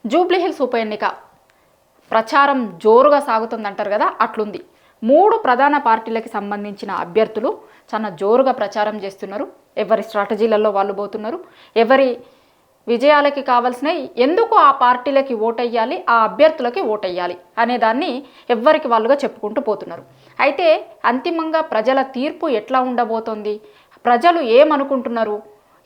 జూబ్లీహిల్స్ ఉప ఎన్నిక ప్రచారం జోరుగా సాగుతుందంటారు కదా, అట్లుంది. 3 ప్రధాన పార్టీలకు సంబంధించిన అభ్యర్థులు చాలా జోరుగా ప్రచారం చేస్తున్నారు. ఎవరి స్ట్రాటజీలలో వాళ్ళు పోతున్నారు, ఎవరి విజయాలకి కావాల్సిన ఎందుకు ఆ పార్టీలకి ఓటెయ్యాలి, ఆ అభ్యర్థులకి ఓటెయ్యాలి అనే దాన్ని ఎవరికి వాళ్ళుగా చెప్పుకుంటూ పోతున్నారు. అయితే అంతిమంగా ప్రజల తీర్పు ఎట్లా ఉండబోతోంది, ప్రజలు ఏమనుకుంటున్నారు,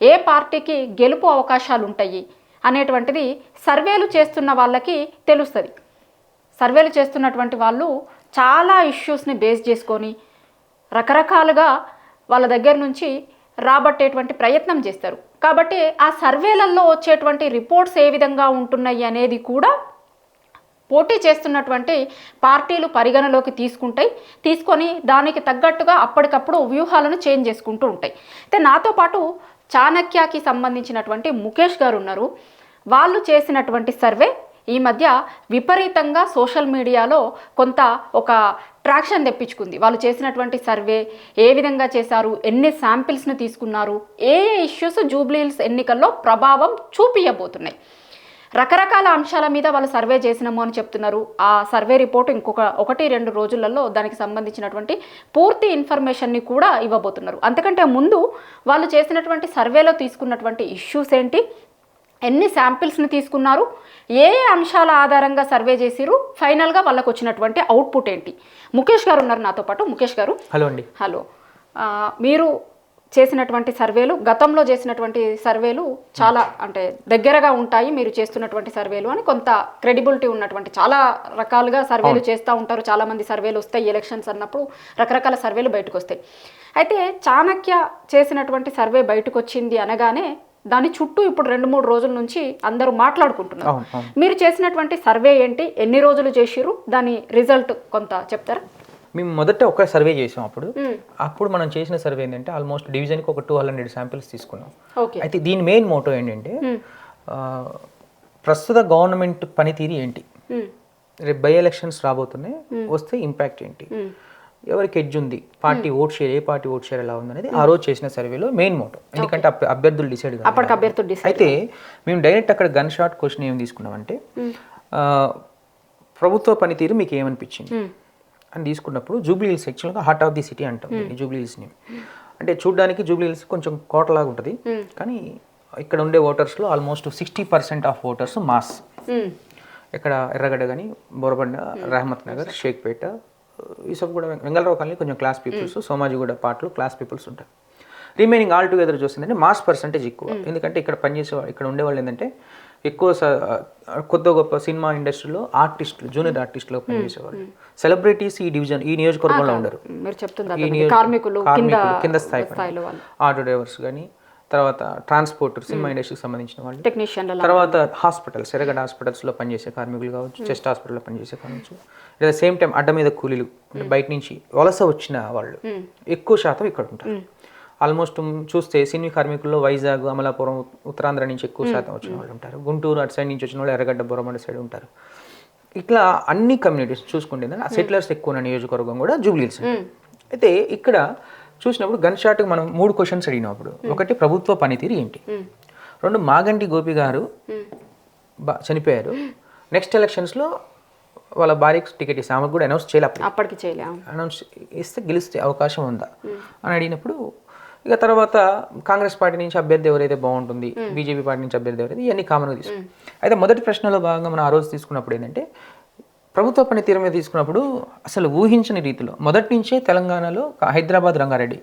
ఏ పార్టీకి గెలుపు అవకాశాలు ఉంటాయి అనేటువంటిది సర్వేలు చేస్తున్న వాళ్ళకి తెలుస్తుంది. సర్వేలు చేస్తున్నటువంటి వాళ్ళు చాలా ఇష్యూస్ని బేస్ చేసుకొని రకరకాలుగా వాళ్ళ దగ్గర నుంచి రాబట్టేటువంటి ప్రయత్నం చేస్తారు. కాబట్టి ఆ సర్వేలలో వచ్చేటువంటి రిపోర్ట్స్ ఏ విధంగా ఉంటున్నాయి అనేది కూడా పోటీ చేస్తున్నటువంటి పార్టీలు పరిగణలోకి తీసుకొని దానికి తగ్గట్టుగా అప్పటికప్పుడు వ్యూహాలను చేంజ్ చేసుకుంటూ ఉంటాయి. అయితే నాతో పాటు చాణక్యకి సంబంధించినటువంటి ముఖేష్ గారు ఉన్నారు. వాళ్ళు చేసినటువంటి సర్వే ఈ మధ్య విపరీతంగా సోషల్ మీడియాలో కొంత ఒక ట్రాక్షన్ తెప్పించుకుంది. వాళ్ళు చేసినటువంటి సర్వే ఏ విధంగా చేశారు, ఎన్ని శాంపిల్స్ని తీసుకున్నారు, ఏ ఇష్యూస్ జూబ్లీహిల్స్ ఎన్నికల్లో ప్రభావం చూపించబోతున్నాయి, రకరకాల అంశాల మీద వాళ్ళు సర్వే చేసినాము అని చెప్తున్నారు. ఆ సర్వే రిపోర్ట్ ఇంకొక 1-2 రోజులలో దానికి సంబంధించినటువంటి పూర్తి ఇన్ఫర్మేషన్ని కూడా ఇవ్వబోతున్నారు. అంతకంటే ముందు వాళ్ళు చేసినటువంటి సర్వేలో తీసుకున్నటువంటి ఇష్యూస్ ఏంటి, ఎన్ని శాంపిల్స్ని తీసుకున్నారు, ఏ అంశాల ఆధారంగా సర్వే చేసిరు, ఫైనల్గా వాళ్ళకు వచ్చినటువంటి అవుట్పుట్ ఏంటి. ముఖేష్ గారు ఉన్నారు నాతో పాటు. ముఖేష్ గారు, హలో అండి. హలో. మీరు చేసినటువంటి సర్వేలు, గతంలో చేసినటువంటి సర్వేలు చాలా అంటే దగ్గరగా ఉంటాయి మీరు చేస్తున్నటువంటి సర్వేలు అని కొంత క్రెడిబిలిటీ ఉన్నటువంటి, చాలా రకాలుగా సర్వేలు చేస్తూ ఉంటారు. చాలామంది సర్వేలు వస్తాయి ఎలక్షన్స్ అన్నప్పుడు, రకరకాల సర్వేలు బయటకు వస్తాయి. అయితే చాణక్య చేసినటువంటి సర్వే బయటకు వచ్చింది అనగానే దాని చుట్టూ ఇప్పుడు 2-3 రోజుల నుంచి అందరూ మాట్లాడుకుంటున్నారు. మీరు చేసినటువంటి సర్వే ఏంటి, ఎన్ని రోజులు చేసిరు, దాని రిజల్ట్ కొంత చెప్తారా? మేము మొదట ఒక సర్వే చేసాం. అప్పుడు మనం చేసిన సర్వే ఏంటంటే ఆల్మోస్ట్ డివిజన్కి ఒక 200 శాంపిల్స్ తీసుకున్నాం. అయితే దీని మెయిన్ మోటో ఏంటంటే ప్రస్తుత గవర్నమెంట్ పనితీరు ఏంటి, రేపు బై ఎలక్షన్స్ రాబోతున్నాయి, వస్తే ఇంపాక్ట్ ఏంటి, ఎవరికి ఎడ్జ్ ఉంది, పార్టీ ఓట్ షేర్, ఏ పార్టీ ఓట్ షేర్ ఎలా ఉందనేది ఆ రోజు చేసిన సర్వేలో మెయిన్ మోటో. ఎందుకంటే అభ్యర్థులు డిసైడ్ కాదు. అయితే మేము డైరెక్ట్ అక్కడ గన్ షాట్ క్వశ్చన్ ఏం తీసుకున్నామంటే ప్రభుత్వ పనితీరు మీకు ఏమనిపించింది అని తీసుకున్నప్పుడు జూబ్లీహిల్స్ యాక్చువల్గా హార్ట్ ఆఫ్ ది సిటీ అంటాం జూబ్లీహిల్స్ని. అంటే చూడడానికి జూబ్లీహిల్స్ కొంచెం కోటలాగా ఉంటుంది, కానీ ఇక్కడ ఉండే ఓటర్స్లో ఆల్మోస్ట్ 60% ఆఫ్ ఓటర్స్ మాస్. ఇక్కడ ఎర్రగడ్డ కానీ, బోరబండ, రహమత్ నగర్, షేక్పేట, ఈ సబ్ కూడా వెంగళరావు కాలనీ కొంచెం క్లాస్ పీపుల్స్, సోమాజిగూడ పార్ట్లు క్లాస్ పీపుల్స్ ఉంటారు. రిమైనింగ్ ఆల్ టుగెదర్ చూసిందంటే మాస్ పర్సంటేజ్ ఎక్కువ. ఎందుకంటే ఇక్కడ పనిచేసే ఇక్కడ ఉండేవాళ్ళు ఏంటంటే ఎక్కువ కొద్ది గొప్ప సినిమా ఇండస్ట్రీలో ఆర్టిస్టులు, జూనియర్ ఆర్టిస్టులు పనిచేసేవాళ్ళు. సెలబ్రిటీస్ ఈ నియోజకవర్గంలో ఉండరు. కార్మికులు, కింద స్థాయి ఆటో డ్రైవర్స్ కానీ, తర్వాత ట్రాన్స్పోర్ట్, సినిమా ఇండస్ట్రీకి సంబంధించిన వాళ్ళు, టెక్నీషియన్లు, తర్వాత హాస్పిటల్స్, ఎర్రగడ్డ హాస్పిటల్స్లో పనిచేసే కార్మికులు కావచ్చు, చెస్ట్ హాస్పిటల్లో పనిచేసే కావచ్చు, లేదా సేమ్ టైం అడ్డ మీద కూలీలు, బయట నుంచి వలస వచ్చిన వాళ్ళు ఎక్కువ శాతం ఇక్కడ ఉంటారు. ఆల్మోస్ట్ చూస్తే సినీ కార్మికుల్లో వైజాగ్, అమలాపురం, ఉత్తరాంధ్ర నుంచి ఎక్కువ శాతం వచ్చిన వాళ్ళు ఉంటారు. గుంటూరు అటు సైడ్ నుంచి వచ్చిన వాళ్ళు ఎర్రగడ్డ, బొరమండ సైడ్ ఉంటారు. ఇట్లా అన్ని కమ్యూనిటీస్ చూసుకుంటే సెటిలర్స్ ఎక్కువ ఉన్న నియోజకవర్గం కూడా జూబ్లీహిల్స్. అయితే ఇక్కడ చూసినప్పుడు గన్ షాట్కి మనం 3 క్వశ్చన్స్ అడిగినప్పుడు, ఒకటి ప్రభుత్వ పనితీరు ఏంటి, 2 మాగంటి గోపి గారు చనిపోయారు, నెక్స్ట్ ఎలక్షన్స్లో వాళ్ళ భార్యకి టికెట్ ఇస్తే ఆమెకు కూడా అనౌన్స్ చేయలే, అనౌన్స్ ఇస్తే గెలిస్తే అవకాశం ఉందా అని అడిగినప్పుడు, ఇక తర్వాత కాంగ్రెస్ పార్టీ నుంచి అభ్యర్థి ఎవరైతే బాగుంటుంది, బీజేపీ పార్టీ నుంచి అభ్యర్థి ఎవరైతే, ఇవన్నీ కామన్గా తీసుకున్నాం. అయితే మొదటి ప్రశ్నలో భాగంగా మనం ఆ రోజు తీసుకున్నప్పుడు ఏంటంటే ప్రభుత్వ పనితీరు మీద తీసుకున్నప్పుడు అసలు ఊహించని రీతిలో మొదటి నుంచే తెలంగాణలో హైదరాబాద్, రంగారెడ్డి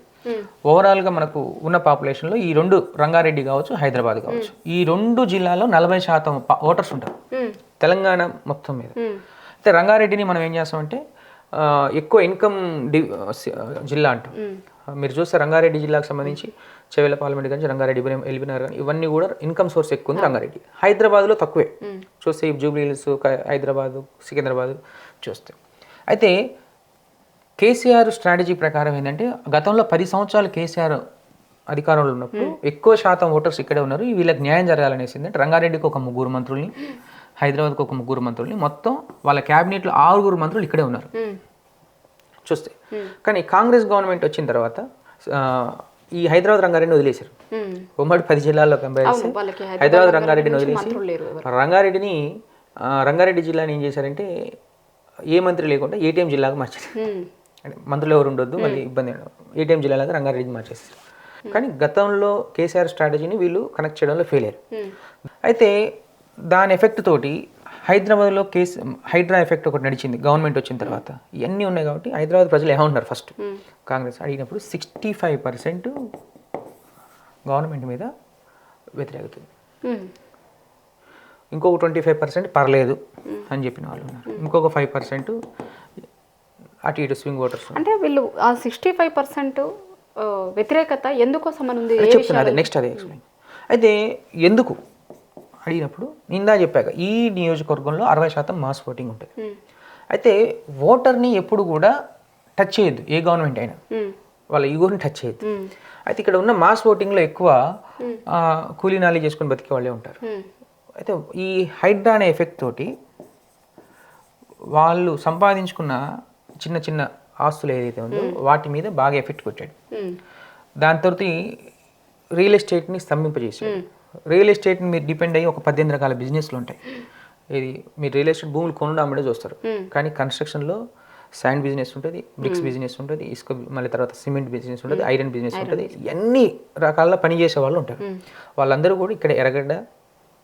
ఓవరాల్గా మనకు ఉన్న పాపులేషన్లో ఈ 2 రంగారెడ్డి కావచ్చు, హైదరాబాద్ కావచ్చు, ఈ 2 జిల్లాల్లో 40% ఓటర్స్ ఉంటారు తెలంగాణ మొత్తం మీద. అయితే రంగారెడ్డిని మనం ఏం చేస్తామంటే ఎక్కువ ఇన్కమ్ జిల్లా అంటాం. మీరు చూస్తే రంగారెడ్డి జిల్లాకు సంబంధించి చెవెల పార్లమెంట్ కానీ, రంగారెడ్డి, ఎల్బీనగర్ కానీ ఇవన్నీ కూడా ఇన్కమ్ సోర్స్ ఎక్కువ ఉంది రంగారెడ్డి. హైదరాబాద్లో తక్కువే చూస్తే, జూబ్లీహిల్స్, హైదరాబాద్, సికింద్రాబాద్ చూస్తే. అయితే కేసీఆర్ స్ట్రాటజీ ప్రకారం ఏంటంటే గతంలో 10 సంవత్సరాలు కేసీఆర్ అధికారంలో ఉన్నప్పుడు ఎక్కువ శాతం ఓటర్స్ ఇక్కడే ఉన్నారు, వీళ్ళకి న్యాయం జరగాలనేసి ఏంటంటే రంగారెడ్డికి ఒక 3 మంత్రుల్ని, హైదరాబాద్కి ఒక 3 మంత్రుల్ని, మొత్తం వాళ్ళ క్యాబినెట్లో 6 మంత్రులు ఇక్కడే ఉన్నారు చూస్తే. కానీ కాంగ్రెస్ గవర్నమెంట్ వచ్చిన తర్వాత ఈ హైదరాబాద్ రంగారెడ్డిని వదిలేశారు. ఉమ్మడి 10 జిల్లాల్లో కంపేర్ చేస్తే వాళ్ళకి హైదరాబాద్ రంగారెడ్డిని వదిలేసి మంత్రులు లేరు రంగారెడ్డిని రంగారెడ్డి జిల్లాని ఏం చేశారంటే ఏ మంత్రి లేకుండా ఏటీఎం జిల్లాగా మార్చారు. అంటే మంత్రులు ఎవరు ఉండొద్దు, మళ్ళీ ఇబ్బంది ఏటీఎం జిల్లాగా రంగారెడ్డిని మార్చేస్తారు. కానీ గతంలో కేసీఆర్ స్ట్రాటజీని వీళ్ళు కనెక్ట్ చేయడంలో ఫెయిల్ అయ్యారు. అయితే దాని ఎఫెక్ట్ తోటి హైదరాబాద్లో హైడ్రా ఎఫెక్ట్ ఒకటి నడిచింది గవర్నమెంట్ వచ్చిన తర్వాత. ఇవన్నీ ఉన్నాయి కాబట్టి హైదరాబాద్ ప్రజలు ఏమన్నారు ఫస్ట్ కాంగ్రెస్ అడిగినప్పుడు 65% గవర్నమెంట్ మీద వ్యతిరేకత, ఇంకొక 25% పర్లేదు అని చెప్పిన వాళ్ళు ఉన్నారు, ఇంకొక 5% అటు ఇటు స్వింగ్ ఓటర్స్. అంటే వీళ్ళు ఆ 65% వ్యతిరేకత ఎందుకోసం అని ఉంది చెప్తున్నా, అదే నెక్స్ట్ అదే ఎక్స్ప్లెయిన్. అయితే ఎందుకు అడిగినప్పుడు ఇందా చెప్పాక ఈ నియోజకవర్గంలో 60% మాస్ ఓటింగ్ ఉంటుంది. అయితే ఓటర్ని ఎప్పుడు కూడా టచ్ చేయొద్దు ఏ గవర్నమెంట్ అయినా, వాళ్ళ ఈగోని టచ్ చేయొద్దు. అయితే ఇక్కడ ఉన్న మాస్ ఓటింగ్లో ఎక్కువ కూలీనాలి చేసుకొని బతికే వాళ్ళే ఉంటారు. అయితే ఈ హైడ్రా అనే ఎఫెక్ట్ తోటి వాళ్ళు సంపాదించుకున్న చిన్న చిన్న ఆస్తులు ఏదైతే ఉందో వాటి మీద బాగా ఎఫెక్ట్ కొట్టాడు. దాంతో రియల్ ఎస్టేట్ని స్తంభింపజేసాడు. రియల్ ఎస్టేట్ని మీరు డిపెండ్ అయ్యి ఒక 18 రకాల బిజినెస్లు ఉంటాయి. ఇది మీరు రియల్ ఎస్టేట్ భూములు కొనడం అమ్మడే చూస్తారు, కానీ కన్స్ట్రక్షన్లో శాండ్ బిజినెస్ ఉంటుంది, బ్రిక్స్ బిజినెస్ ఉంటుంది, ఇసుక మళ్ళీ తర్వాత సిమెంట్ బిజినెస్ ఉంటుంది, ఐరన్ బిజినెస్ ఉంటుంది, అన్ని రకాల పని చేసే వాళ్ళు ఉంటారు. వాళ్ళందరూ కూడా ఇక్కడ ఎర్రగడ్డ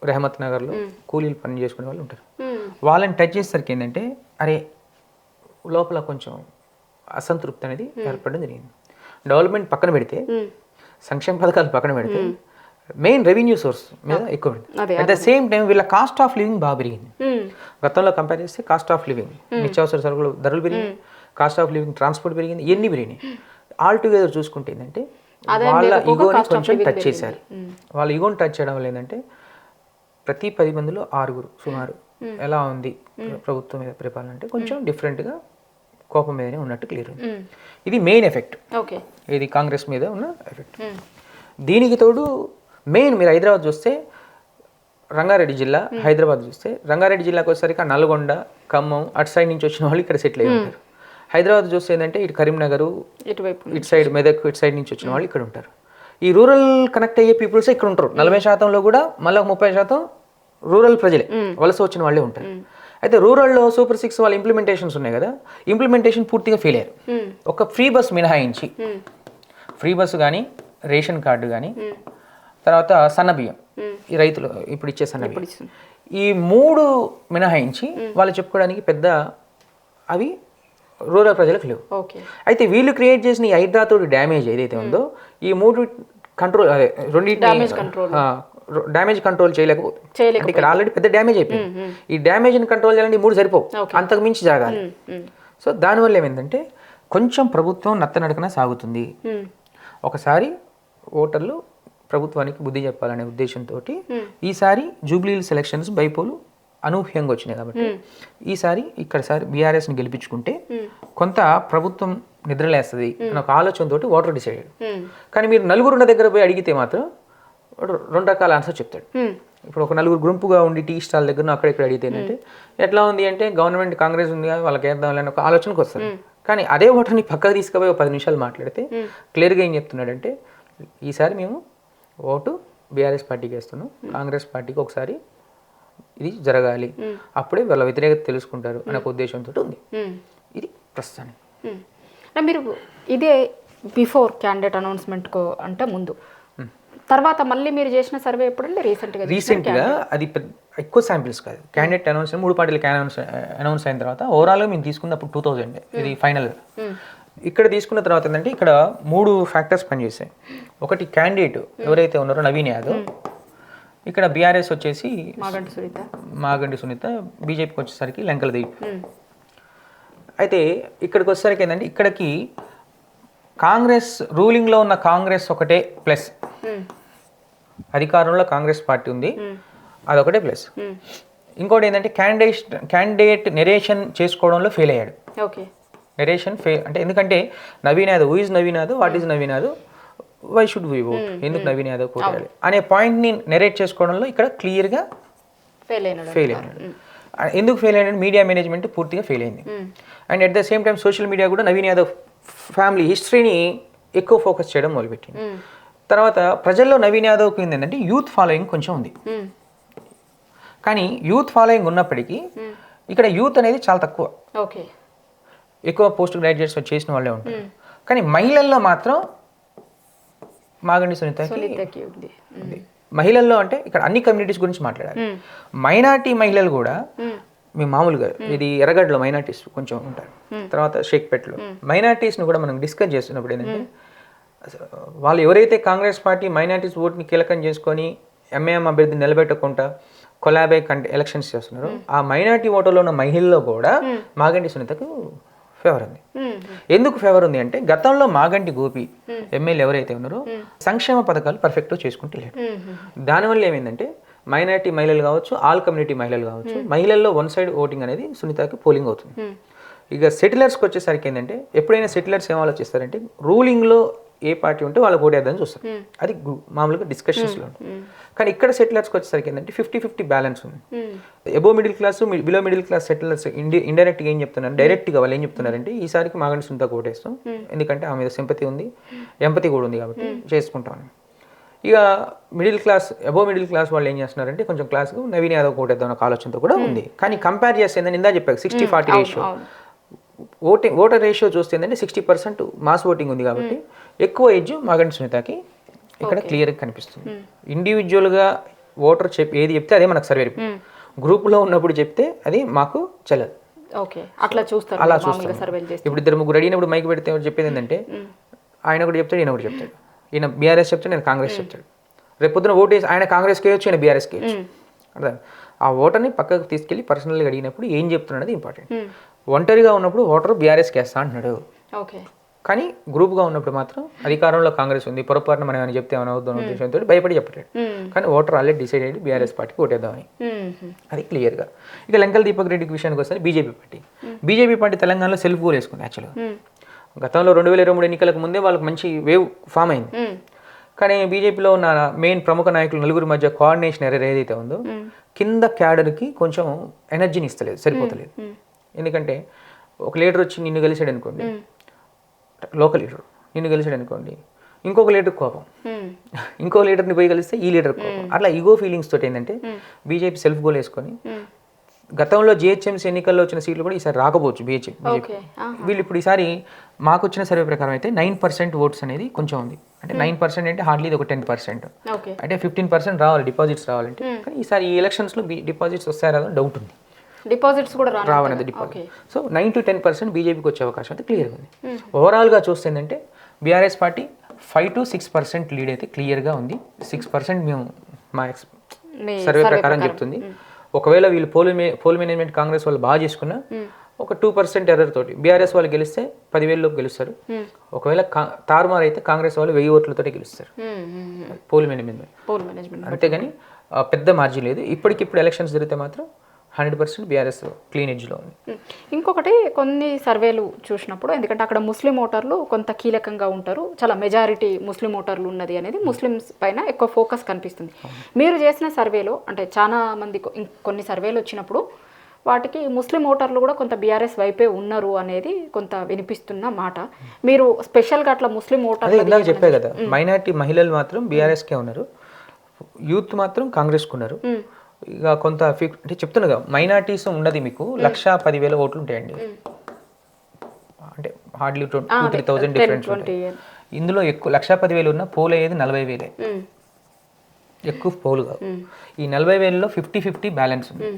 రెహమత్ నగర్లో కూలీలు పని చేసుకునే వాళ్ళు ఉంటారు. వాళ్ళని టచ్ చేసేసరికి ఏంటంటే అరే లోపల కొంచెం అసంతృప్తి అనేది ఏర్పడడం జరిగింది. డెవలప్మెంట్ పక్కన పెడితే, సంక్షేమ పథకాలు పక్కన పెడితే, మెయిన్ రెవెన్యూ సోర్స్ మీద ఎక్కువ పెడుతుంది. అట్ ద సేమ్ టైం వీళ్ళ కాస్ట్ ఆఫ్ లివింగ్ బాగా పెరిగింది. గతంలో కంపేర్ చేస్తే కాస్ట్ ఆఫ్ లివింగ్, నిత్యావసర సరుకులు ధరలు పెరిగింది, కాస్ట్ ఆఫ్ లివింగ్ ట్రాన్స్పోర్ట్ పెరిగింది, ఇవన్నీ పెరిగినాయి. ఆల్ టుగెదర్ చూసుకుంటే ఏంటంటే వాళ్ళ ఈగోని కొంచెం టచ్ చేశారు. వాళ్ళ ఈగోని టచ్ చేయడం వల్ల ఏంటంటే ప్రతి 10 మందిలో 6 సుమారు ఎలా ఉంది ప్రభుత్వం మీద పరిపాలన అంటే కొంచెం డిఫరెంట్గా కోపం మీదనే ఉన్నట్టు క్లియర్ ఉంది. ఇది మెయిన్ ఎఫెక్ట్, ఇది కాంగ్రెస్ మీద ఉన్న ఎఫెక్ట్. దీనికి తోడు మెయిన్ మీరు హైదరాబాద్ చూస్తే రంగారెడ్డి జిల్లా, హైదరాబాద్ చూస్తే రంగారెడ్డి జిల్లాకు వచ్చేసరికి నల్గొండ, ఖమ్మం అటు సైడ్ నుంచి వచ్చిన వాళ్ళు ఇక్కడ సెటిల్ అయ్యి ఉంటారు. హైదరాబాద్ చూస్తే ఏంటంటే ఇటు కరీంనగర్, ఇటు సైడ్ మెదక్, ఇటు సైడ్ నుంచి వచ్చిన వాళ్ళు ఇక్కడ ఉంటారు. ఈ రూరల్ కనెక్ట్ అయ్యే పీపుల్స్ ఇక్కడ ఉంటారు. 40%లో కూడా మళ్ళీ 30% రూరల్ ప్రజలే, వలస వచ్చిన వాళ్ళే ఉంటారు. అయితే రూరల్లో సూపర్ 6 వాళ్ళ ఇంప్లిమెంటేషన్స్ ఉన్నాయి కదా, ఇంప్లిమెంటేషన్ పూర్తిగా ఫెయిల్ అయ్యారు. ఒక ఫ్రీ బస్ మినహాయించి, ఫ్రీ బస్సు కానీ, రేషన్ కార్డు కానీ, తర్వాత సన్నబియ్యం, ఈ రైతులు ఇప్పుడు ఇచ్చే సన్నబియ్యం, ఈ 3 మినహాయించి వాళ్ళు చెప్పుకోవడానికి పెద్ద అవి రూరల్ ప్రజలకు లేవు. అయితే వీళ్ళు క్రియేట్ చేసిన ఈ హైడ్రాతో డ్యామేజ్ ఏదైతే ఉందో ఈ 3 కంట్రోల్, అదే డ్యామేజ్ కంట్రోల్ చేయలేకపోతే ఇక్కడ ఆల్రెడీ పెద్ద డ్యామేజ్ అయిపోయింది. ఈ డ్యామేజ్ని కంట్రోల్ చేయాలంటే 3 సరిపోవు, అంతకు మించి జరగాలి. సో దానివల్ల ఏమైందంటే కొంచెం ప్రభుత్వం నత్తనడకన సాగుతుంది. ఒకసారి ఓటర్లు ప్రభుత్వానికి బుద్ధి చెప్పాలనే ఉద్దేశంతో ఈసారి జూబ్లీహిల్స్ ఎలక్షన్స్ బైపోలు అనూహ్యంగా వచ్చినాయి. కాబట్టి ఈసారి ఇక్కడసారి బీఆర్ఎస్ని గెలిపించుకుంటే కొంత ప్రభుత్వం నిద్రలేస్తుంది అని ఒక ఆలోచనతో ఓటర్ డిసైడ్ అయ్యాడు. కానీ మీరు 4 ఉన్న దగ్గర పోయి అడిగితే మాత్రం 2 రకాల ఆన్సర్ చెప్తాడు. ఇప్పుడు ఒక 4 గుంపుగా ఉండి టీ స్టాల్ దగ్గర అక్కడెక్కడ అడిగితే ఏంటంటే ఎట్లా ఉంది అంటే గవర్నమెంట్ కాంగ్రెస్ ఉంది కదా వాళ్ళకి వేద్దామని ఒక ఆలోచనకు వస్తుంది. కానీ అదే ఓటర్ని పక్కకు తీసుకుపోయి 10 నిమిషాలు మాట్లాడితే క్లియర్గా ఏం చెప్తున్నాడంటే ఈసారి మేము ఓటు బీఆర్ఎస్ పార్టీకి వేస్తున్నాం, కాంగ్రెస్ పార్టీకి ఒకసారి ఇది జరగాలి, అప్పుడే వాళ్ళ వ్యతిరేకత తెలుసుకుంటారు అనే ఒక ఉద్దేశంతో ఉంది. ఇది ప్రస్తుతానికి. మీరు ఇదే బిఫోర్ క్యాండిడేట్ అనౌన్స్మెంట్కు అంటే ముందు, తర్వాత మళ్ళీ మీరు చేసిన సర్వే ఎప్పుడంటే రీసెంట్గా అది ఎక్కువ శాంపిల్స్ కాదు. క్యాండిడేట్ అనౌన్స్ 3 పార్టీలకి అనౌన్స్ అయిన తర్వాత ఓవరాల్గా మేము తీసుకున్నప్పుడు 2000 ఇది ఫైనల్. ఇక్కడ తీసుకున్న తర్వాత ఏంటంటే ఇక్కడ 3 ఫ్యాక్టర్స్ పనిచేసాయి. ఒకటి క్యాండిడేట్ ఎవరైతే ఉన్నారో నవీన్ యాదవ్, ఇక్కడ బీఆర్ఎస్ వచ్చేసి మాగంటి సునీత, బీజేపీకి వచ్చేసరికి లంకల దీప్. అయితే ఇక్కడికి వచ్చేసరికి ఏంటంటే ఇక్కడికి కాంగ్రెస్ రూలింగ్లో ఉన్న కాంగ్రెస్ ఒకటే ప్లస్, అధికారంలో కాంగ్రెస్ పార్టీ ఉంది అదొకటే ప్లస్. ఇంకోటి ఏంటంటే క్యాండిడేట్ నెరేషన్ చేసుకోవడంలో ఫెయిల్ అయ్యాడు. నెరేషన్ ఫెయిల్ అంటే ఎందుకంటే Naveen Yadav, who is Naveen Yadav, what is Naveen Yadav, why should we vote, ఎందుకు నవీన్ యాదవ్ కోటాలి అనే పాయింట్ని నెరేట్ చేసుకోవడంలో ఇక్కడ క్లియర్గా ఫెయిల్ అయినాడు. ఎందుకు ఫెయిల్ అయినాడు? మీడియా మేనేజ్మెంట్ పూర్తిగా ఫెయిల్ అయింది. And at the same time social media కూడా నవీన్ యాదవ్ ఫ్యామిలీ హిస్టరీని ఎక్కువ ఫోకస్ చేయడం మొదలుపెట్టింది. తర్వాత ప్రజల్లో నవీన్ యాదవ్కి ఏంటంటే యూత్ ఫాలోయింగ్ కొంచెం ఉంది. కానీ యూత్ ఫాలోయింగ్ ఉన్నప్పటికీ ఇక్కడ యూత్ అనేది చాలా తక్కువ. ఓకే, ఎక్కువ పోస్ట్ గ్రాడ్యుయేట్స్ చేసిన వాళ్ళే ఉంటారు. కానీ మహిళల్లో మాత్రం మాగంటి సునీతకి ఉంది. మహిళల్లో అంటే ఇక్కడ అన్ని కమ్యూనిటీస్ గురించి మాట్లాడాలి. మైనార్టీ మహిళలు కూడా మేము మామూలుగా ఇది ఎర్రగడ్డలో మైనార్టీస్ కొంచెం ఉంటారు, తర్వాత షేక్పేటలో మైనార్టీస్ని కూడా మనం డిస్కస్ చేస్తున్నప్పుడు ఏంటంటే వాళ్ళు ఎవరైతే కాంగ్రెస్ పార్టీ మైనార్టీస్ ఓట్ని కీలకం చేసుకొని ఎంఐఎం అభ్యర్థిని నిలబెట్టకుండా కొలాబే ఎలక్షన్స్ చేస్తున్నారు, ఆ మైనార్టీ ఓటర్లో ఉన్న మహిళల్లో కూడా మాగంటి సునీతకు ఫేవర్ ఉంది. ఎందుకు ఫేవర్ ఉంది అంటే గతంలో మాగంటి గోపి ఎమ్మెల్యే ఎవరైతే ఉన్నారో సంక్షేమ పథకాలు పర్ఫెక్ట్గా చేసుకుంటే లేరు. దానివల్ల ఏమైందంటే మైనార్టీ మహిళలు కావచ్చు, ఆల్ కమ్యూనిటీ మహిళలు కావచ్చు, మహిళల్లో వన్ సైడ్ ఓటింగ్ అనేది సునీతకి పోలింగ్ అవుతుంది. ఇక సెటిలర్స్కి వచ్చేసరికి ఏంటంటే ఎప్పుడైనా సెటిలర్స్ ఏం ఆలోచిస్తారంటే రూలింగ్లో ఏ పార్టీ ఉంటే వాళ్ళకి ఓటేద్దని చూస్తారు, అది మామూలుగా డిస్కషన్స్లో ఉంటుంది. కానీ ఇక్కడ సెటిలర్స్కి వచ్చేసరికి ఏంటంటే 50-50 బ్యాలెన్స్ ఉంది. Above middle class below middle class settlers ఇండైరెక్ట్గా ఏం చెప్తున్నారు, డైరెక్ట్గా వాళ్ళు ఏం చెప్తున్నారంటే ఈసారికి మాగంటి సునీతకు ఓటేస్తాం, ఎందుకంటే ఆమె మీద సింపతి ఉంది, ఎంపతి కూడా ఉంది కాబట్టి చేసుకుంటాం. ఇక మిడిల్ క్లాస్ అబో మిడిల్ క్లాస్ వాళ్ళు ఏం చేస్తున్నారంటే కొంచెం క్లాస్కు నవీన్ యాదవ్ ఓటేద్దాం అనే ఆలోచనతో కూడా ఉంది. కానీ కంపేర్ చేస్తే ఏంటంటే ఇందా చెప్పాక 60-40 రేషియో ఓటర్ రేషియో చూస్తే ఏంటంటే 60% మాస్ ఓటింగ్ ఉంది కాబట్టి ఎక్కువ ఏజ్ మాగంటి సునీతకి ఇక్కడ క్లియర్గా కనిపిస్తుంది. ఇండివిజువల్గా ఓటర్ ఏది చెప్తే అదే మనకు సర్వే గ్రూప్లో ఉన్నప్పుడు చెప్తే అది మాకు చెల్లదు. అలా చూస్తారు. ఇప్పుడు 2-3 అడిగినప్పుడు మైక్ పెడితే చెప్పేది ఏంటంటే ఆయన కూడా చెప్తాడు, ఈయన కూడా చెప్తాడు. ఈయన బీఆర్ఎస్ చెప్తాడు, నేను కాంగ్రెస్ చెప్తాడు. రేపు పొద్దున ఓటు వేసి ఆయన కాంగ్రెస్కి వేయచ్చు, ఆయన బీఆర్ఎస్కి వేయచ్చు. అర్థం. ఆ ఓటర్ని పక్కకు తీసుకెళ్ళి పర్సనల్గా అడిగినప్పుడు ఏం చెప్తున్నాడు ఇంపార్టెంట్. ఒంటరిగా ఉన్నప్పుడు ఓటర్ బీఆర్ఎస్కి వేస్తా అంటున్నాడు, కానీ గ్రూప్గా ఉన్నప్పుడు మాత్రం అధికారంలో కాంగ్రెస్ ఉంది, పొరపాటున మనం ఏమైనా చెప్తే ఏమైనా అవుతున్న ఉద్దేశంతో భయపడి చెప్పట్లేదు. కానీ ఓటర్ ఆల్రెడీ డిసైడ్ అయ్యి బీఆర్ఎస్ పార్టీకి ఓటేద్దామని అది క్లియర్గా. ఇక లంకల్ దీపక్ రెడ్డికి విషయానికి వస్తే బీజేపీ పార్టీ తెలంగాణలో సెల్ఫ్ గోల్ వేసుకుంది. యాక్చువల్గా గతంలో 2023 ఎన్నికలకు ముందే వాళ్ళకి మంచి వేవ్ ఫామ్ అయింది. కానీ బీజేపీలో ఉన్న మెయిన్ ప్రముఖ నాయకులు నలుగురి మధ్య కోఆర్డినేషన్ ఎర్రర్ ఏదైతే ఉందో కింద క్యాడర్కి కొంచెం ఎనర్జీని ఇస్తలేదు, సరిపోతలేదు. ఎందుకంటే ఒక లీడర్ వచ్చి నిన్ను కలిసాడు అనుకోండి, లోకల్ లీడర్ నిన్ను కలిసాడు అనుకోండి, ఇంకొక లీడర్ కోపం, ఇంకో లీడర్ని పోయి కలిస్తే ఈ లీడర్ కోపం, అట్లా ఈగో ఫీలింగ్స్ తోటి ఏంటంటే బీజేపీ సెల్ఫ్ గోల్ వేసుకొని గతంలో జిహెచ్ఎంసీ ఎన్నికల్లో వచ్చిన సీట్లు కూడా ఈసారి రాకపోవచ్చు బీజేపీ. వీళ్ళు ఇప్పుడు ఈసారి మాకు వచ్చిన సర్వే ప్రకారం అయితే 9% ఓట్స్ అనేది కొంచెం ఉంది. అంటే 9% అంటే హార్డ్లీ ఇది ఒక 10%, అంటే 15% రావాలి డిపాజిట్స్ రావాలంటే. కానీ ఈసారి ఈ ఎలక్షన్స్లో డిపాజిట్స్ వస్తాయో డౌట్ ఉంది, డిపాజిట్స్ కూడా రావనేది డిపాజిట్. సో 9-10% బీజేపీకి వచ్చే అవకాశం అయితే క్లియర్గా ఉంది. ఓవరాల్గా చూస్తే ఏంటంటే బీఆర్ఎస్ పార్టీ 5-6% లీడ్ అయితే క్లియర్గా ఉంది. 6% మేము మా సర్వే ప్రకారం చెప్తుంది. ఒకవేళ వీళ్ళు పోల్ మేనేజ్మెంట్ కాంగ్రెస్ వాళ్ళు బాగా చేసుకున్నా ఒక 2% ఎర్రర్ తోటి బీఆర్ఎస్ వాళ్ళు గెలిస్తే 10,000లోకి గెలుస్తారు. ఒకవేళ తారుమారు అయితే కాంగ్రెస్ వాళ్ళు 1000 ఓట్లతో గెలుస్తారు పోల్ మేనేజ్మెంట్. అంతేగాని పెద్ద మార్జిన్ లేదు. ఇప్పటికిప్పుడు ఎలక్షన్స్ జరిగితే మాత్రం 100% బీఆర్ఎస్ క్లీన్ ఎడ్జ్లో ఉంది. ఇంకొకటి కొన్ని సర్వేలు చూసినప్పుడు, ఎందుకంటే అక్కడ ముస్లిం ఓటర్లు కొంత కీలకంగా ఉంటారు, చాలా మెజారిటీ ముస్లిం ఓటర్లు ఉన్నది అనేది ముస్లిమ్స్ పైన ఎక్కువ ఫోకస్ కనిపిస్తుంది. మీరు చేసిన సర్వేలో అంటే చాలా మంది కొన్ని సర్వేలు వచ్చినప్పుడు వాటికి ముస్లిం ఓటర్లు కూడా కొంత బీఆర్ఎస్ వైపే ఉన్నారు అనేది కొంత వినిపిస్తున్న మాట. మీరు స్పెషల్గా అట్లా ముస్లిం ఓటర్లు ఇందాక చెప్పే కదా, మైనారిటీ మహిళలు మాత్రం బీఆర్ఎస్కే ఉన్నారు, యూత్ మాత్రం కాంగ్రెస్కి ఉన్నారు. ఇక కొంత అంటే చెప్తున్నా కదా, మైనార్టీస్ ఉన్నది మీకు 110,000 ఓట్లు ఉంటాయండి. అంటే హార్డ్లీ 2-3,000 డిఫరెన్స్ ఉంటాయి. ఇందులో ఎక్కువ 110,000 ఉన్న పోల్ అయ్యేది 40,000, ఎక్కువ పోల్ కాదు. ఈ 40,000లో 50-50 బ్యాలెన్స్ ఉంది.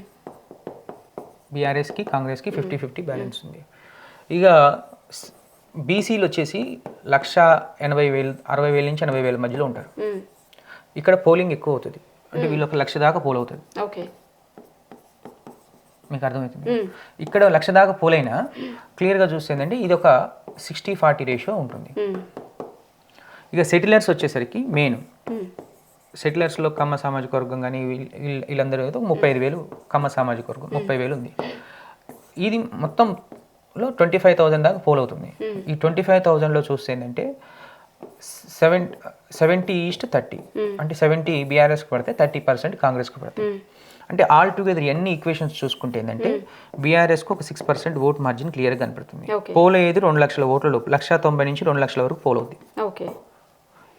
బీఆర్ఎస్కి కాంగ్రెస్కి 50-50 బ్యాలెన్స్ ఉంది. ఇక బీసీలు వచ్చేసి 180,000, 60,000 నుంచి 80,000 మధ్యలో ఉంటారు. ఇక్కడ పోలింగ్ ఎక్కువ అవుతుంది, అంటే వీళ్ళు 1,00,000 దాకా పోల్ అవుతుంది. మీకు అర్థమవుతుంది. ఇక్కడ 1,00,000 దాకా పోలైనా క్లియర్గా చూస్తే ఏంటంటే ఇది ఒక 60-40 రేషియో ఉంటుంది. ఇక సెటిలర్స్ వచ్చేసరికి మెయిన్ సెటిలర్స్లో కమ్మ సామాజిక వర్గం కానీ వీళ్ళందరూ అయితే 35,000 కమ్మ సామాజిక వర్గం 30,000 ఉంది. ఇది మొత్తంలో 25,000 దాకా పోల్ అవుతుంది. ఈ 25,000లో చూస్తే ఏంటంటే 70-30, అంటే 70 బీఆర్ఎస్కి పడితే 30% కాంగ్రెస్కి పడతాయి. అంటే ఆల్ టుగెదర్ ఎన్ని ఈక్వేషన్స్ చూసుకుంటే ఏంటంటే బీఆర్ఎస్కి ఒక 6% ఓట్ మార్జిన్ క్లియర్గా కనపడుతుంది. ఓకే. పోల్ అయ్యేది 2 లక్షల ఓట్ల లోపు, 190 నుంచి 2 లక్షల వరకు పోల్ అవుతుంది. ఓకే.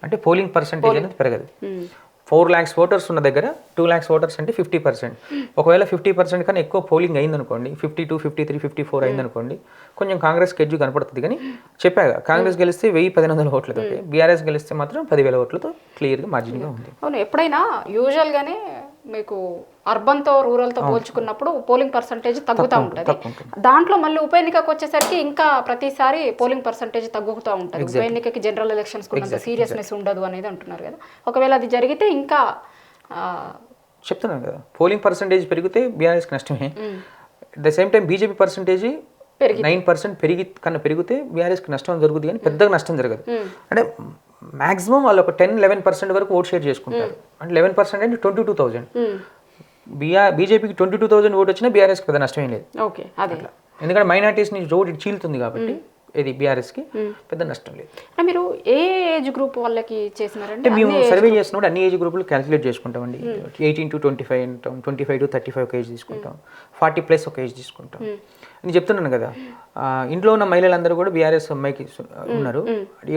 అంటే పోలింగ్ పర్సంటేజ్ అనేది పెరగదు. 4 lakhs ఓటర్స్ ఉన్న దగ్గర 2 lakhs ఓటర్స్ అంటే 50%. ఒకవేళ 50% కన్నా ఎక్కువ పోలింగ్ అయిందనుకోండి, 52, 53, 54 అయిందనుకోండి, కొంచెం కాంగ్రెస్కి ఎడ్జ్ కనపడుతుంది. కానీ చెప్పాగా కాంగ్రెస్ గెలిస్తే 1000-1100 ఓట్లతో, బీఆర్ఎస్ గెలిస్తే మాత్రం 10,000 ఓట్లతో క్లియర్గా మార్జిన్గా ఉంది. అవును, ఎప్పుడైనా యూజువల్గానే మీకు అర్బన్తో రూరల్తో పోల్చుకున్నప్పుడు పోలింగ్ పర్సంటేజ్ తగ్గుతూ ఉంటుంది. దాంట్లో మళ్ళీ ఉప ఎన్నికకు వచ్చేసరికి ఇంకా ప్రతిసారి పోలింగ్ పర్సంటేజ్ తగ్గుతూ ఉంటుంది. ఉప ఎన్నికకి జనరల్ ఎలక్షన్స్ ఉన్నంత సీరియస్నెస్ ఉండదు అనేది అంటున్నారు కదా. ఒకవేళ అది జరిగితే ఇంకా చెప్తున్నాను కదా, పోలింగ్ పర్సంటేజ్ పెరిగితే బీఆర్ఎస్కి నష్టమే. At the same time BJP percentage 9% పెరిగితే బీఆర్ఎస్కి నష్టం జరుగుతుంది, కానీ పెద్దగా నష్టం జరగదు. అంటే మాక్సిమం వాళ్ళు ఒక 10-11% వరకు ఓట్ షేర్ చేసుకుంటారు. అంటే 11% అంటే 22,000. బీజేపీకి 22,000 ఓటు వచ్చినా బీఆర్ఎస్కి పెద్ద నష్టం ఏం లేదు. ఓకే, అదే. ఎందుకంటే మైనార్టీస్ని ఓటు చీలుతుంది కాబట్టి ఇది బీఆర్ఎస్కి పెద్ద నష్టం లేదు. మీరు ఏ ఏజ్ గ్రూప్ వాళ్ళకి చేసినారంటే? మేము సర్వే చేసినప్పుడు అన్ని ఏజ్ గ్రూపులు క్యాలిక్యులేట్ చేసుకుంటామండి. 18 to 25 అంటాం, 25 to 35 ఒక ఏజ్ తీసుకుంటాం, 40+ ఒక ఏజ్ తీసుకుంటాం. నేను చెప్తున్నాను కదా, ఇంట్లో ఉన్న మహిళలందరూ కూడా బీఆర్ఎస్ అమ్మాయికి ఉన్నారు.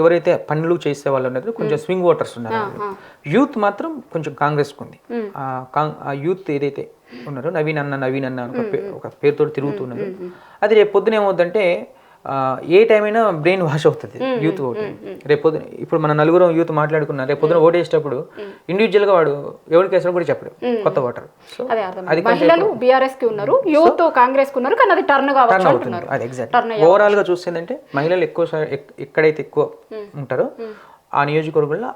ఎవరైతే పనులు చేసే వాళ్ళు ఉన్నారో కొంచెం స్వింగ్ ఓటర్స్ ఉన్నారు. యూత్ మాత్రం కొంచెం కాంగ్రెస్కి ఉంది. ఆ యూత్ ఏదైతే ఉన్నారో నవీన్ అన్న ఒక పేరుతో తిరుగుతున్నారు. అది రేపు పొద్దున ఏమవుతుందంటే ఏ టైం అయినా బ్రెయిన్ వాష్ అవుతుంది యూత్ ఓటు. రేపు పొద్దున ఇప్పుడు మన నలుగురం యూత్ మాట్లాడుకున్నారు, రేపు పొద్దున ఓటు వేసేటప్పుడు ఇండివిజువల్గా వాడు ఎవరికి వేసినా కూడా చెప్పడు కొత్త ఓటర్. అది మహిళలు బీఆర్ఎస్ కి ఉన్నారు, యూత్ కాంగ్రెస్ కి ఉన్నారు, కానీ అది టర్న్ అవుతుంది. అది ఎగ్జాక్ట్ ఓవరాల్ గా చూస్తుందంటే మహిళలు ఎక్కడైతే ఎక్కువ ఉంటారో ఆ నియోజకవర్గంలో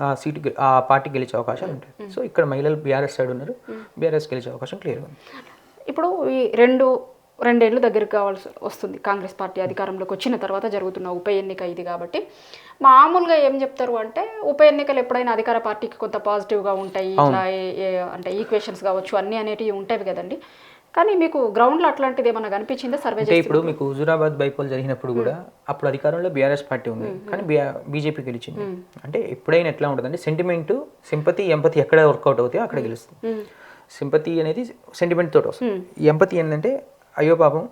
ఆ సీటు ఆ పార్టీ గెలిచే అవకాశాలు ఉంటాయి. సో ఇక్కడ మహిళలు బీఆర్ఎస్ సైడ్ ఉన్నారు, బీఆర్ఎస్ గెలిచే అవకాశం క్లియర్గా ఉంది. ఇప్పుడు ఈ రెండేళ్ళు దగ్గరికి కావాల్సి వస్తుంది కాంగ్రెస్ పార్టీ అధికారంలోకి వచ్చిన తర్వాత జరుగుతున్న ఉప ఎన్నిక ఇది. కాబట్టి మామూలుగా ఏం చెప్తారు అంటే, ఉప ఎన్నికలు ఎప్పుడైనా అధికార పార్టీకి కొంత పాజిటివ్గా ఉంటాయి, ఇట్లా అంటే ఈక్వేషన్స్ కావచ్చు అన్నీ అనేటివి ఉంటాయి కదండి. కానీ మీకు గ్రౌండ్లో అట్లాంటిది ఏమైనా కనిపించిందా సర్వే చేస్తే? ఇప్పుడు మీకు హుజూరాబాద్ బైపోల్ జరిగినప్పుడు కూడా అప్పుడు అధికారంలో బీఆర్ఎస్ పార్టీ ఉంది, కానీ బీజేపీ గెలిచింది. అంటే ఎప్పుడైనా ఎట్లా ఉంటుందంటే సెంటిమెంట్, సింపతి, ఎంపతి ఎక్కడ వర్కౌట్ అవుతాయో అక్కడ గెలుస్తుంది. సింపతి అనేది సెంటిమెంట్ తోటి వస్తుంది. ఎంపతి ఏంటంటే అయ్యో పాపం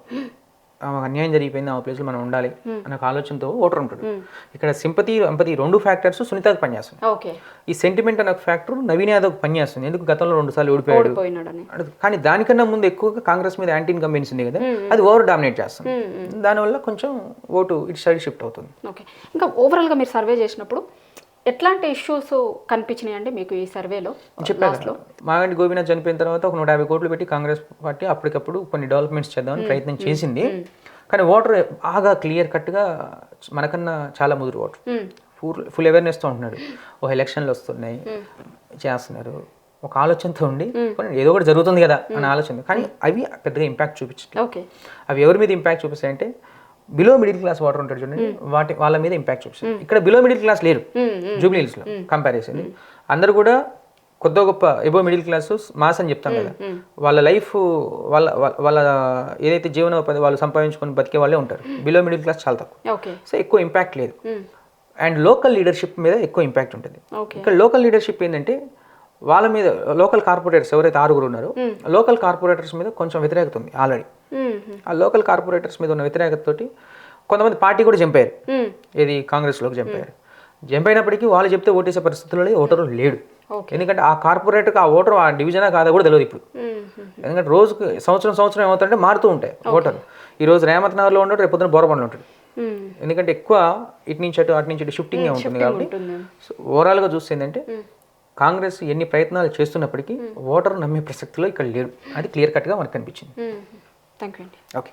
అన్యాయం జరిగిపోయింది, ఆ ప్లేస్లో మనం ఉండాలి అనే ఆలోచనతో ఓటర్ ఉంటాడు. ఇక్కడ సింపతి, ఎంపతి 2 ఫ్యాక్టర్స్ సునీతకు పనిచేస్తుంది. ఈ సెంటిమెంట్ అనే ఫ్యాక్టర్ నవీన్ యాదవ్ పనిచేస్తుంది. ఎందుకు గతంలో 2 సార్లు ఓడిపోయాడు, కానీ దానికన్నా ముందు ఎక్కువగా కాంగ్రెస్ మీద యాంటీ ఇన్కంబెన్సీ ఉంది కదా, అది ఓవర్ డామినేట్ చేస్తుంది. దానివల్ల కొంచెం ఓటు ఇటు సైడ్ షిఫ్ట్ అవుతుంది. ఓకే, ఇంకా ఓవరాల్గా మీరు సర్వే చేసినప్పుడు ఎట్లాంటి ఇష్యూస్ కనిపించినాయి అంటే మీకు ఈ సర్వేలో? చెప్పాను, మాగంటి గోపీనాథ్ చనిపోయిన తర్వాత ఒక 150 కోట్లు పెట్టి కాంగ్రెస్ పార్టీ అప్పటికప్పుడు కొన్ని డెవలప్మెంట్స్ చేద్దామని ప్రయత్నం చేసింది. కానీ ఓటర్ బాగా క్లియర్ కట్గా మనకన్నా చాలా ముదురు ఓటర్, ఫుల్ అవేర్నెస్తో ఉంటున్నాడు. ఒక ఎలక్షన్లు వస్తున్నాయి చేస్తున్నారు ఒక ఆలోచనతో ఉండి, ఏదో ఒకటి జరుగుతుంది కదా అనే ఆలోచన. కానీ అవి పెద్దగా ఇంపాక్ట్ చూపించాయి. అవి ఎవరి మీద ఇంపాక్ట్ చూపిస్తాయంటే బిలో మిడిల్ క్లాస్ వాటర్ ఉంటాడు చూడండి, వాళ్ళ మీద ఇంపాక్ట్ చూపిస్తుంది. ఇక్కడ బిలో మిడిల్ క్లాస్ లేరు జూబ్లీ హిల్స్లో కంపారిజన్. అందరూ కూడా కొద్ది గొప్ప ఎబో మిడిల్ క్లాస్ మాస్ అని చెప్తాం కదా, వాళ్ళ లైఫ్ వాళ్ళ ఏదైతే జీవనోపాధి వాళ్ళు సంపాదించుకొని బతికే వాళ్ళే ఉంటారు. బిలో మిడిల్ క్లాస్ చాలా తక్కువ. సో ఎక్కువ ఇంపాక్ట్ లేదు. అండ్ లోకల్ లీడర్షిప్ మీద ఎక్కువ ఇంపాక్ట్ ఉంటుంది. ఇక్కడ లోకల్ లీడర్షిప్ ఏంటంటే వాళ్ళ మీద లోకల్ కార్పొరేటర్స్ ఎవరైతే 6 ఉన్నారో లోకల్ కార్పొరేటర్స్ మీద కొంచెం వ్యతిరేకత ఉంది ఆల్రెడీ. ఆ లోకల్ కార్పొరేటర్స్ మీద ఉన్న వ్యతిరేకతతోటి కొంతమంది పార్టీ కూడా జంప్ అయ్యారు, ఏది కాంగ్రెస్లోకి జంప్ అయ్యారు. జంప్ అయినప్పటికీ వాళ్ళు చెప్తే ఓటేసే పరిస్థితుల్లో ఓటరు లేడు. ఎందుకంటే ఆ కార్పొరేటర్కి ఆ ఓటర్ ఆ డివిజనా కాదా కూడా తెలియదు ఇప్పుడు. ఎందుకంటే రోజుకి సంవత్సరం ఏమవుతుందంటే మారుతూ ఉంటాయి ఓటర్లు. ఈరోజు రేవంత్ నగర్లో ఉంటాడు, రేపు పొద్దున బోరబండ్లో ఉంటాడు. ఎందుకంటే ఎక్కువ ఇటు నుంచి అటు షిఫ్టింగ్ ఉంటుంది కాబట్టి. సో ఓవరాల్గా చూస్తే ఏంటంటే కాంగ్రెస్ ఎన్ని ప్రయత్నాలు చేస్తున్నప్పటికీ ఓటర్ నమ్మే ప్రసక్తిలో ఇక్కడ లేరు. అది క్లియర్ కట్గా మనకు కనిపించింది. థ్యాంక్ యూ అండి. ఓకే.